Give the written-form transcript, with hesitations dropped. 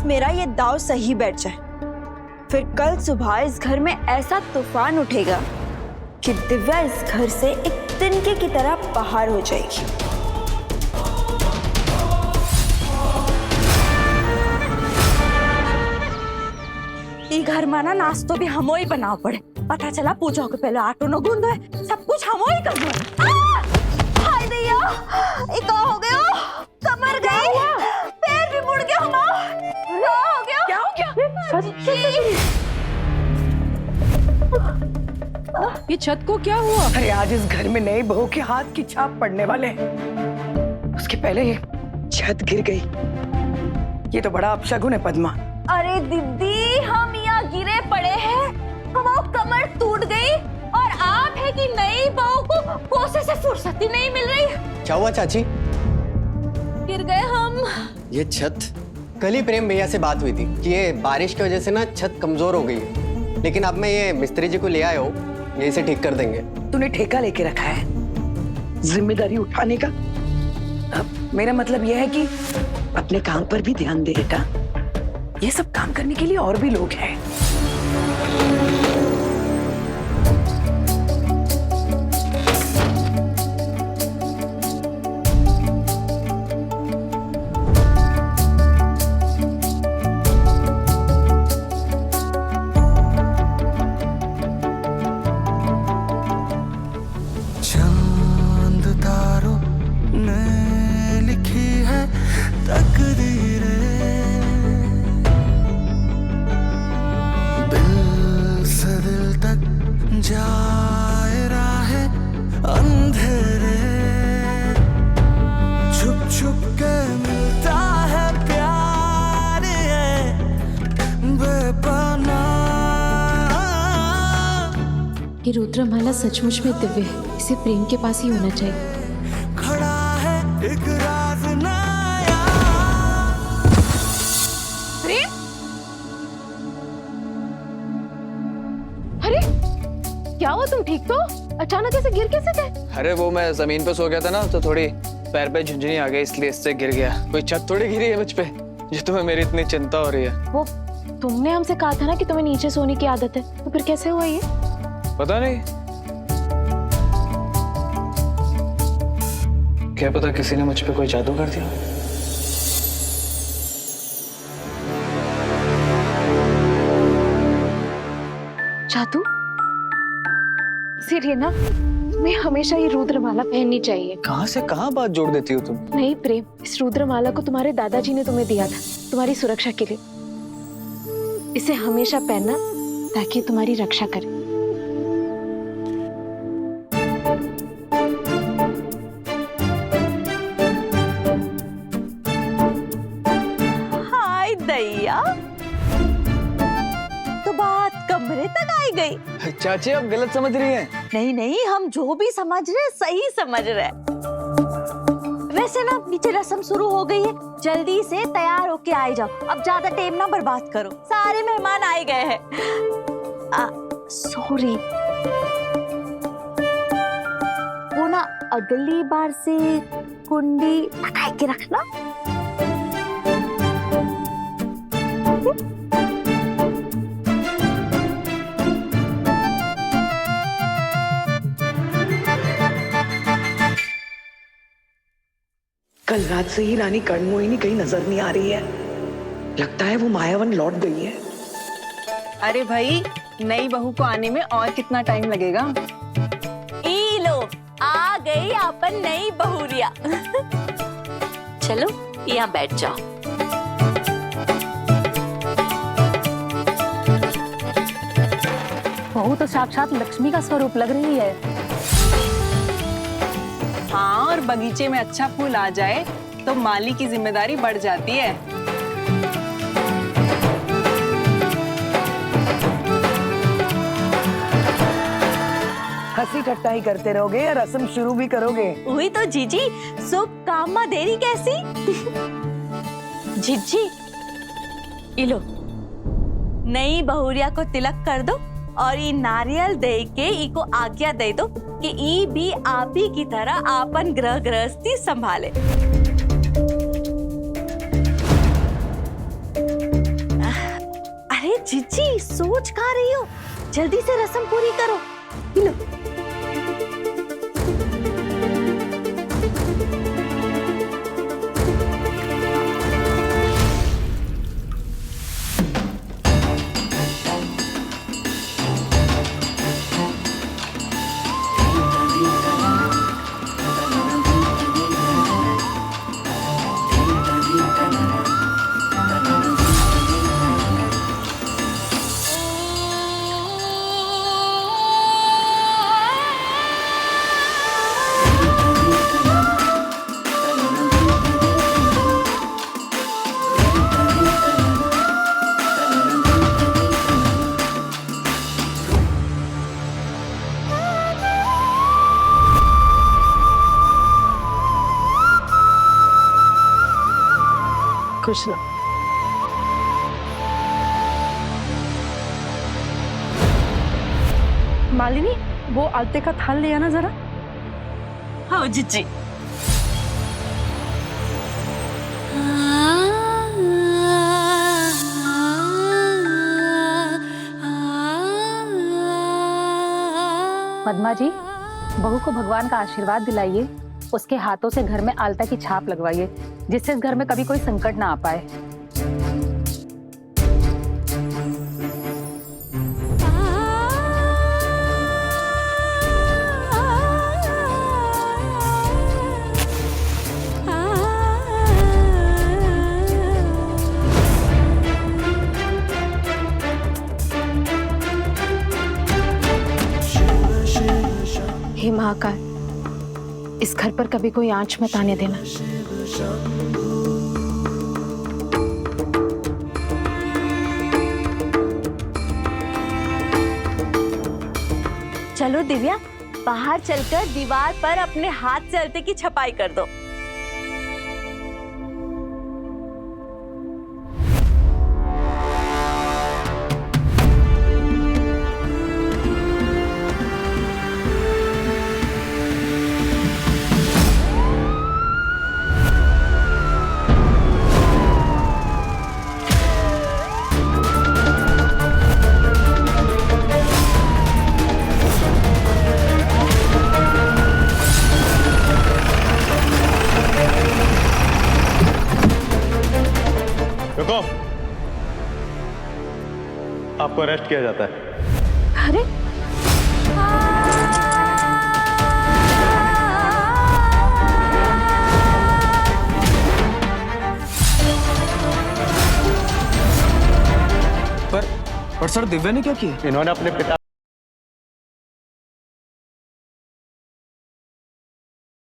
बस मेरा ये दाव सही बैठ जाए, फिर कल सुबह इस घर में ऐसा तूफान उठेगा कि दिव्या इस घर से एक तिनके की तरह बाहर हो जाएगी। ये घर माना नाश्तो भी हमो ही बनाओ पड़े। पता चला पूजा के पहले आटो न गूंदो है, सब कुछ हमो ही करना है। हाय दैया, ये क्या हो गया? कमर गई, पैर भी मुड़ गया हमारा। क्या हो गया? क्या हो गया? ये छत को क्या हुआ? अरे आज इस घर में नई बहू के हाथ की छाप पड़ने वाले हैं। उसके पहले ये छत गिर गई। ये तो बड़ा अपशगुन है पद्मा। अरे दीदी, हम यहाँ गिरे पड़े हैं, हमारी कमर टूट गई और आप है कि नई बहू को कोसे से फुर्सत ही नहीं मिल रही। क्या हुआ चाची? गिर गए हम। ये छत, कल ही प्रेम भैया से बात हुई थी कि ये बारिश की वजह से ना छत कमजोर हो गई है, लेकिन अब मैं ये मिस्त्री जी को ले आया हूँ, ये इसे ठीक कर देंगे। तूने ठेका लेके रखा है जिम्मेदारी उठाने का। अब मेरा मतलब यह है कि अपने काम पर भी ध्यान दे बेटा। ये सब काम करने के लिए और भी लोग हैं। चांद तारों ने लिखी है तकदीरें, दिल से दिल तक जाए राहें अंधेरे, छुप छुप के मिलता है प्यार ये बेपनाह। ये रुद्रमाला सचमुच में दिव्य है, इसे प्रेम के पास ही होना चाहिए। खड़ा है एक राज नया। प्रेम? अरे क्या हुआ, तुम ठीक तो? अचानक ऐसे गिर कैसे गए? अरे वो मैं जमीन पे सो गया था ना, तो थोड़ी पैर पे झुंझुनी आ गई, इसलिए इससे गिर गया। कोई छत थोड़ी गिरी है मुझ पे जो तुम्हें मेरी इतनी चिंता हो रही है। वो तुमने हमसे कहा था ना कि तुम्हें नीचे सोने की आदत है, तो फिर कैसे हुआ ये? पता नहीं, क्या पता किसी ने मुझ पे कोई जादू कर दिया। जादू? इसीलिए ना तुम्हें हमेशा ये रुद्रमाला पहननी चाहिए। कहाँ से कहाँ बात जोड़ देती हो तुम? नहीं प्रेम, इस रुद्रमाला को तुम्हारे दादाजी ने तुम्हें दिया था तुम्हारी सुरक्षा के लिए। इसे हमेशा पहनना ताकि तुम्हारी रक्षा करे। हाय दैया, तो बात कमरे तक आई गई। चाची आप गलत समझ रही हैं। नहीं नहीं, हम जो भी समझ रहे सही समझ रहे। वैसे ना नीचे रस्म शुरू हो गई है, जल्दी से तैयार होके आ जाओ। अब ज्यादा टाइम ना बर्बाद करो, सारे मेहमान आए गए हैं। सॉरी, वो ना अगली बार से कुंडी लगा के रखना। कल रात से ही रानी कर्णमोहिनी कहीं नजर नहीं आ रही है। लगता है वो मायावन लौट गई है। अरे भाई, नई बहू को आने में और कितना टाइम लगेगा? ई लो, आ गई अपन नई बहुरिया। चलो यहाँ बैठ जाओ। बहू तो साक्षात लक्ष्मी का स्वरूप लग रही है। हाँ, और बगीचे में अच्छा फूल आ जाए तो माली की जिम्मेदारी बढ़ जाती है। हंसी ठट्टा ही करते रहोगे या रस्म शुरू भी करोगे? वही तो जीजी, शुभ काम में देरी कैसी? जीजी, इलो, नई बहुरिया को तिलक कर दो और ये नारियल दे के इको आज्ञा दे दो कि ई भी आप ही की तरह आपन गृह गृहस्थी संभाले। जीजी सोच कहाँ रही हो? जल्दी से रस्म पूरी करो। ये लो। खुश रहो। मालिनी, वो आलते का थाल ले आना जरा। हाँ जीजी। पद्मा जी, बहू को भगवान का आशीर्वाद दिलाइए, उसके हाथों से घर में आलता की छाप लगवाइए, जिससे इस घर में कभी कोई संकट ना आ पाए। हे महाकाल, इस घर पर कभी कोई आंच मत आने देना। चलो दिव्या, बाहर चलकर दीवार पर अपने हाथ से अलते की छपाई कर दो। रुको, आपको अरेस्ट किया जाता है। अरे पर सर दिव्या ने क्या किया? इन्होंने अपने पिता